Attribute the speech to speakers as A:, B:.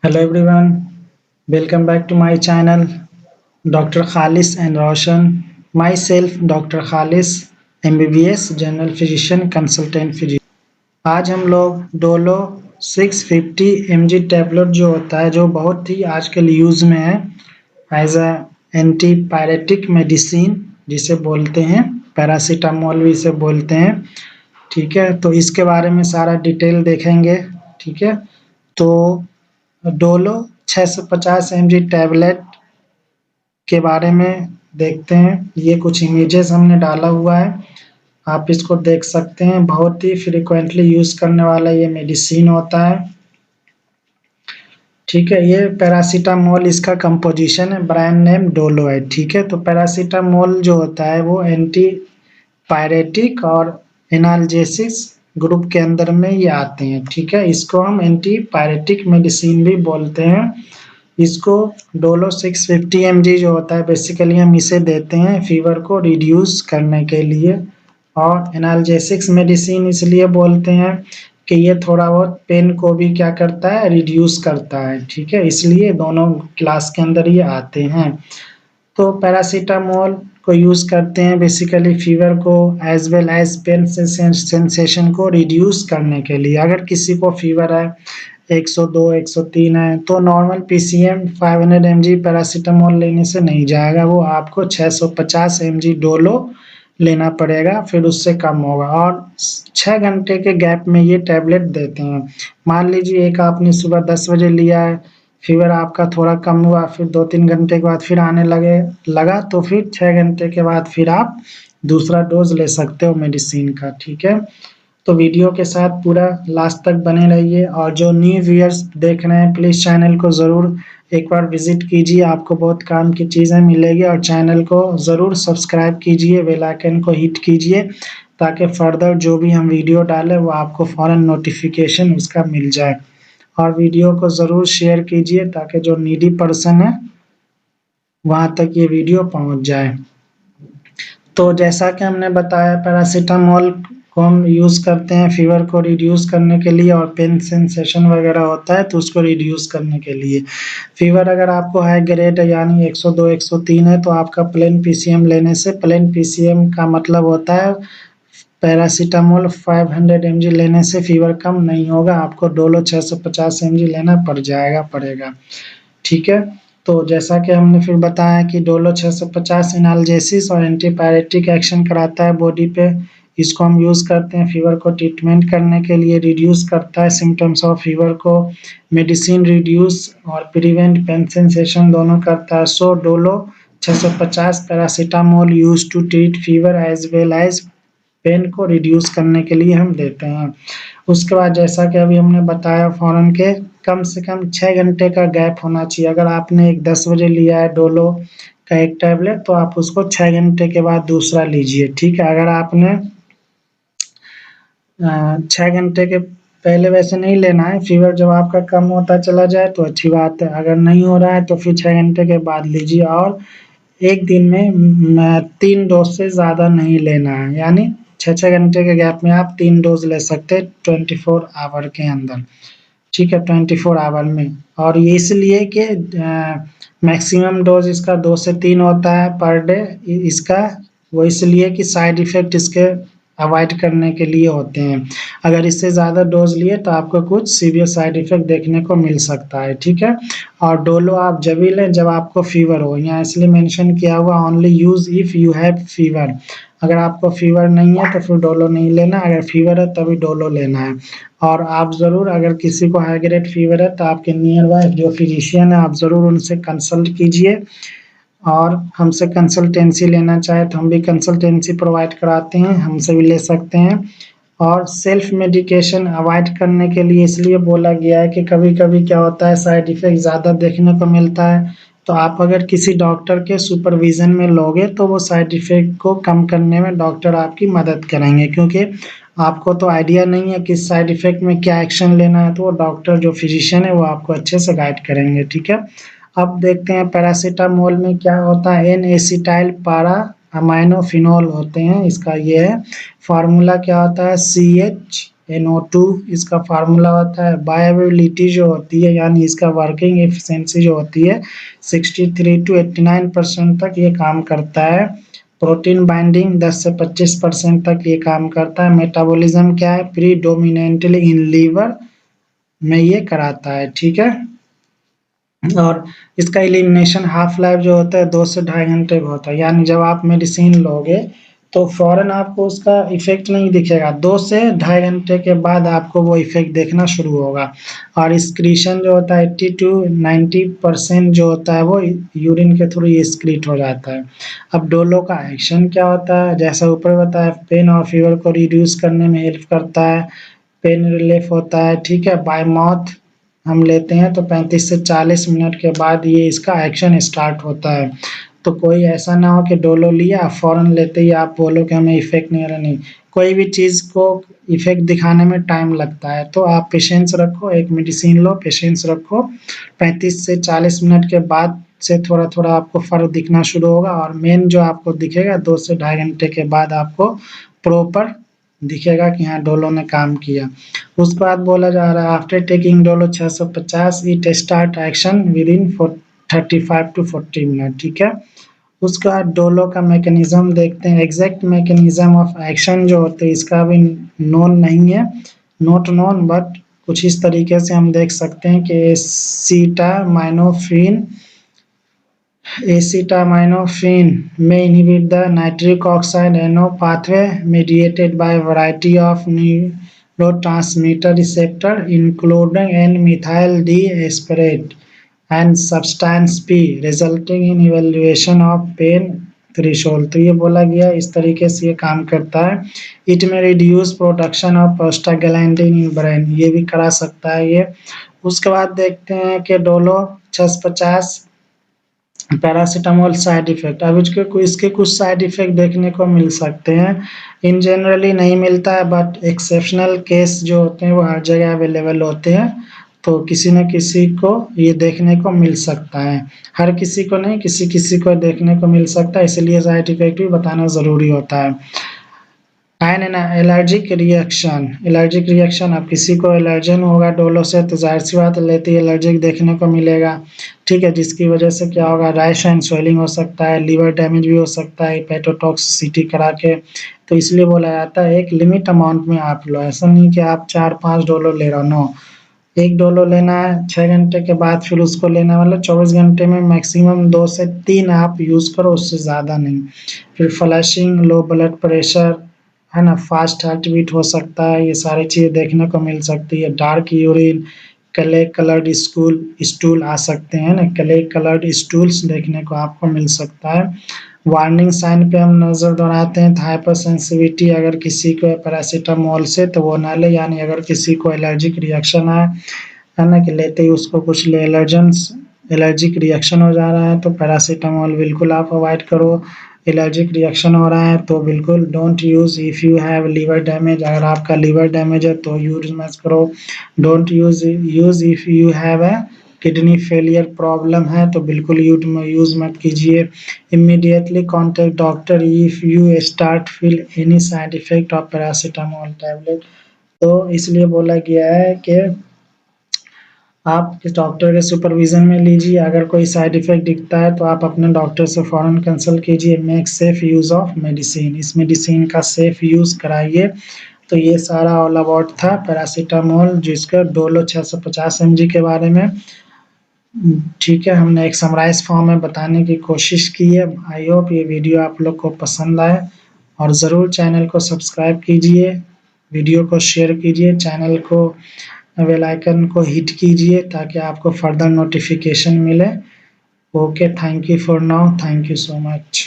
A: Hello everyone, welcome back to my channel Dr. Khalis and Roshan. Myself Dr. Khalis, MBBS General Physician Consultant Physician. आज हम लोग Dolo 650 mg tablet जो होता है जो बहुत ही आजकल यूज में है एज अ एंटीपायरेटिक मेडिसिन जिसे बोलते हैं, पैरासीटामोल भी इसे बोलते हैं। ठीक है, तो इसके बारे में सारा डिटेल देखेंगे। ठीक है, तो डोलो 650 mg टैबलेट के बारे में देखते हैं। ये कुछ इमेजेस हमने डाला हुआ है, आप इसको देख सकते हैं। बहुत ही फ्रीक्वेंटली यूज करने वाला ये मेडिसिन होता है। ठीक है, ये पैरासीटामोल इसका कंपोजिशन है, ब्रांड नेम डोलो है। ठीक है, तो पैरासीटामोल जो होता है वो एंटी पायरेटिक और एनाल्जेसिक्स ग्रुप के अंदर में ये आते हैं। ठीक है, इसको हम एंटी पायरेटिक मेडिसिन भी बोलते हैं। इसको डोलो 650 mg जो होता है बेसिकली हम इसे देते हैं फीवर को रिड्यूस करने के लिए, और एनाल्जेसिक्स मेडिसिन इसलिए बोलते हैं कि ये थोड़ा बहुत पेन को भी क्या करता है, रिड्यूस करता है। ठीक है, इसलिए दोनों क्लास के अंदर ये आते हैं। तो पैरासीटामोल को यूज़ करते हैं बेसिकली फीवर को as well as pain sensation को रिड्यूस करने के लिए। अगर किसी को फीवर है 102 103 है तो नॉर्मल पीसीएम 500 mg पैरासीटामोल लेने से नहीं जाएगा, वो आपको 650 mg डोलो लेना पड़ेगा, फिर उससे कम होगा। और 6 घंटे के गैप में ये टैबलेट देते हैं। मान लीजिए एक आपने सुबह 10 बजे लिया है, फीवर आपका थोड़ा कम हुआ, फिर 2-3 घंटे के बाद फिर आने लगा तो फिर 6 घंटे के बाद फिर आप दूसरा डोज ले सकते हो मेडिसिन का। ठीक है, तो वीडियो के साथ पूरा लास्ट तक बने रहिए, और जो न्यू व्यूअर्स देख रहे हैं प्लीज़ चैनल को ज़रूर एक बार विजिट कीजिए, आपको बहुत काम की चीज़ें मिलेगी। और चैनल को ज़रूर सब्सक्राइब कीजिए, बेल आइकन को हिट कीजिए ताकि फर्दर जो भी हम वीडियो डालें वो आपको फ़ौरन नोटिफिकेशन उसका मिल जाए। और वीडियो को ज़रूर शेयर कीजिए ताकि जो नीडी पर्सन है वहाँ तक ये वीडियो पहुँच जाए। तो जैसा कि हमने बताया पैरासीटामोल को हम यूज़ करते हैं फीवर को रिड्यूस करने के लिए, और पेन सेंसेशन वगैरह होता है तो उसको रिड्यूस करने के लिए। फीवर अगर आपको हाई ग्रेड है यानी 102 103 है तो आपका प्लेन पीसीएम लेने से, प्लेन पीसीएम का मतलब होता है पैरासीटामोल 500 mg लेने से फीवर कम नहीं होगा, आपको डोलो 650 mg लेना पड़ेगा। ठीक है, तो जैसा कि हमने फिर बताया कि डोलो 650 एनाल्जेसिस और एंटीपायरेटिक एक्शन कराता है बॉडी पे। इसको हम यूज़ करते हैं फीवर को ट्रीटमेंट करने के लिए, रिड्यूस करता है सिम्टम्स ऑफ फीवर को, मेडिसिन रिड्यूस और प्रिवेंट पेन सेंसेशन दोनों करता है। So Dolo 650 paracetamol use to treat fever as well as pain को रिड्यूस करने के लिए हम देते हैं। उसके बाद जैसा कि अभी हमने बताया फ़ौरन के कम से कम 6 घंटे का गैप होना चाहिए। अगर आपने एक 10 बजे लिया है डोलो का एक टैबलेट तो आप उसको 6 घंटे के बाद दूसरा लीजिए। ठीक है, अगर आपने 6 घंटे के पहले वैसे नहीं लेना है, फीवर जब आपका कम होता चला जाए तो अच्छी बात है, अगर नहीं हो रहा है तो फिर 6 घंटे के बाद लीजिए। और एक दिन में 3 डोज से ज़्यादा नहीं लेना है, यानी 6 घंटे के गैप में आप 3 डोज ले सकते हैं 24 आवर के अंदर। ठीक है, 24 आवर में। और ये इसलिए कि मैक्सिमम डोज इसका 2 से 3 होता है पर डे इसका, वो इसलिए कि साइड इफ़ेक्ट इसके अवॉइड करने के लिए होते हैं। अगर इससे ज़्यादा डोज लिए तो आपको कुछ सीवियर साइड इफ़ेक्ट देखने को मिल सकता है। ठीक है, और डोलो आप जब भी लें जब आपको फीवर हो, यहाँ इसलिए मेंशन किया हुआ only use if you have fever. अगर आपको फीवर नहीं है तो फिर डोलो नहीं लेना, अगर फीवर है तभी डोलो लेना है। और आप ज़रूर अगर किसी को हाई ग्रेड फीवर है तो आपके नियर बाय जो फिजिशियन है आप ज़रूर उनसे कंसल्ट कीजिए, और हमसे कंसल्टेंसी लेना चाहे तो हम भी कंसल्टेंसी प्रोवाइड कराते हैं, हमसे भी ले सकते हैं। और सेल्फ मेडिकेशन अवॉइड करने के लिए इसलिए बोला गया है कि कभी-कभी क्या होता है साइड इफ़ेक्ट ज़्यादा देखने को मिलता है, तो आप अगर किसी डॉक्टर के सुपरविज़न में लोगे तो वो साइड इफ़ेक्ट को कम करने में डॉक्टर आपकी मदद करेंगे, क्योंकि आपको तो आइडिया नहीं है किस साइड इफ़ेक्ट में क्या एक्शन लेना है, तो वो डॉक्टर जो फिजिशियन है वो आपको अच्छे से गाइड करेंगे। ठीक है, अब देखते हैं पैरासीटामोल में क्या होता है। एन एसिटाइल पारा अमाइनोफिनोल होते हैं, इसका ये है फार्मूला क्या होता है CH NO2 इसका फार्मूला होता है। बायोअवेलेबिलिटी जो होती है यानी इसका वर्किंग एफिशिएंसी जो होती है 63 to 89% तक ये काम करता है। प्रोटीन बाइंडिंग 10 से 25% तक ये काम करता है। मेटाबॉलिज्म क्या है, प्रीडोमिनेंटली इन लीवर में ये कराता है, ठीक है। और इसका एलिमिनेशन हाफ लाइफ जो होता है 2 से 2.5 घंटे का होता है, यानी जब आप मेडिसिन लोगे तो फौरन आपको उसका इफेक्ट नहीं दिखेगा, 2 से 2.5 घंटे के बाद आपको वो इफेक्ट देखना शुरू होगा। और एक्सक्रीशन जो होता है 80 to 90% जो होता है वो यूरिन के थ्रू एक्सक्रीट हो जाता है। अब डोलो का एक्शन क्या होता है, जैसा ऊपर बताया, पेन और फीवर को रिड्यूस करने में हेल्प करता है, पेन रिलीफ होता है, ठीक है। बाय माउथ हम लेते हैं तो 35 से 40 मिनट के बाद ये इसका एक्शन स्टार्ट होता है। तो कोई ऐसा ना हो कि डोलो लिया फ़ौरन लेते ही आप बोलो कि हमें इफ़ेक्ट नहीं आ रहा, नहीं। कोई भी चीज़ को इफ़ेक्ट दिखाने में टाइम लगता है, तो आप पेशेंस रखो, एक मेडिसिन लो, पेशेंस रखो, 35 से 40 मिनट के बाद से थोड़ा-थोड़ा आपको फ़र्क दिखना शुरू होगा और मेन जो आपको दिखेगा 2 से 2.5 घंटे के बाद आपको प्रॉपर दिखेगा कि हाँ, डोलो ने काम किया। उसके बाद बोला जा रहा है after taking Dolo 650 it start action within 35 to 40 minute, ठीक है। उसके बाद डोलो का मैकेनिज्म देखते हैं। एग्जैक्ट मैकेनिज्म ऑफ एक्शन जो होते हैं इसका भी नोन नहीं है, नॉट नोन, बट कुछ इस तरीके से हम देख सकते हैं कि acetaminophen may inhibit the nitric oxide NO pathway mediated by a variety of neurotransmitter receptor including N-methyl D-aspartate and substance P resulting in evaluation of pain threshold। तो ये बोला गया इस तरीके से ये काम करता है। इट में reduce production of prostaglandin in brain, ये भी करा सकता है ये। उसके बाद देखते हैं कि डोलो 650 पैरासिटामोल साइड इफेक्ट। अब इसके कुछ साइड इफेक्ट देखने को मिल सकते हैं, इन जनरली नहीं मिलता है, बट एक्सेप्शनल केस जो होते हैं वो हर जगह अवेलेबल होते हैं, तो किसी न किसी को ये देखने को मिल सकता है। हर किसी को नहीं, किसी किसी को देखने को मिल सकता है, इसलिए साइड इफेक्ट भी बताना ज़रूरी होता है। एलर्जिक रिएक्शन, अब किसी को एलर्जन होगा डोलो से तो जाहिर सी बात लेते ही एलर्जिक देखने को मिलेगा, ठीक है। जिसकी वजह से क्या होगा, रैश एंड स्वेलिंग हो सकता है, लिवर डैमेज भी हो सकता है हेपेटोटॉक्सिसिटी करा के। तो इसलिए बोला जाता है एक लिमिट अमाउंट में आप लो, ऐसा नहीं कि आप 4-5 डोलो ले रहे हो, नो। एक डोलो लेना है 6 घंटे के बाद, फिर उसको लेना, मतलब 24 घंटे में मैक्सिमम 2 से 3 आप यूज़ करो, उससे ज़्यादा नहीं। फिर फ्लशिंग, लो ब्लड प्रेशर है ना, फास्ट हार्ट बीट हो सकता है, ये सारी चीज़ें देखने को मिल सकती है। Dark urine, clay coloured stool आ सकते हैं ना, क्ले कलर्ड स्टूल्स देखने को आपको मिल सकता है। वार्निंग साइन पे हम नज़र दौड़ाते हैं, हाइपर सेंसिटिविटी अगर किसी को पैरासिटामोल से तो वो ना ले, यानी अगर किसी को एलर्जिक रिएक्शन आए, है ना, कि लेते ही उसको कुछ एलर्जिक रिएक्शन हो जा रहा है तो पैरासिटामोल बिल्कुल आप अवॉइड करो। एलर्जिक रिएक्शन हो रहा है तो बिल्कुल don't use if you have liver damage, अगर आपका लीवर डैमेज है तो यूज़ मत करो। Don't use if you have a kidney failure problem है तो बिल्कुल यूज़ मत कीजिए। Immediately contact doctor if you start feel any side effect of paracetamol tablet. तो इसलिए बोला गया है कि आप इस डॉक्टर के सुपरविज़न में लीजिए, अगर कोई साइड इफ़ेक्ट दिखता है तो आप अपने डॉक्टर से फ़ौरन कंसल्ट कीजिए। Make safe use of medicine, इस मेडिसिन का सेफ यूज़ कराइए। तो ये सारा ऑल अबाउट था पैरासिटामोल, जिसका डोलो 650 mg के बारे में, ठीक है। हमने एक समराइज़ फॉर्म में बताने की कोशिश की है। आई होप ये वीडियो आप लोग को पसंद आए और ज़रूर चैनल को सब्सक्राइब कीजिए, वीडियो को शेयर कीजिए, चैनल को बेल आइकन को हिट कीजिए ताकि आपको फर्दर नोटिफिकेशन मिले। Okay, thank you for now, thank you so much.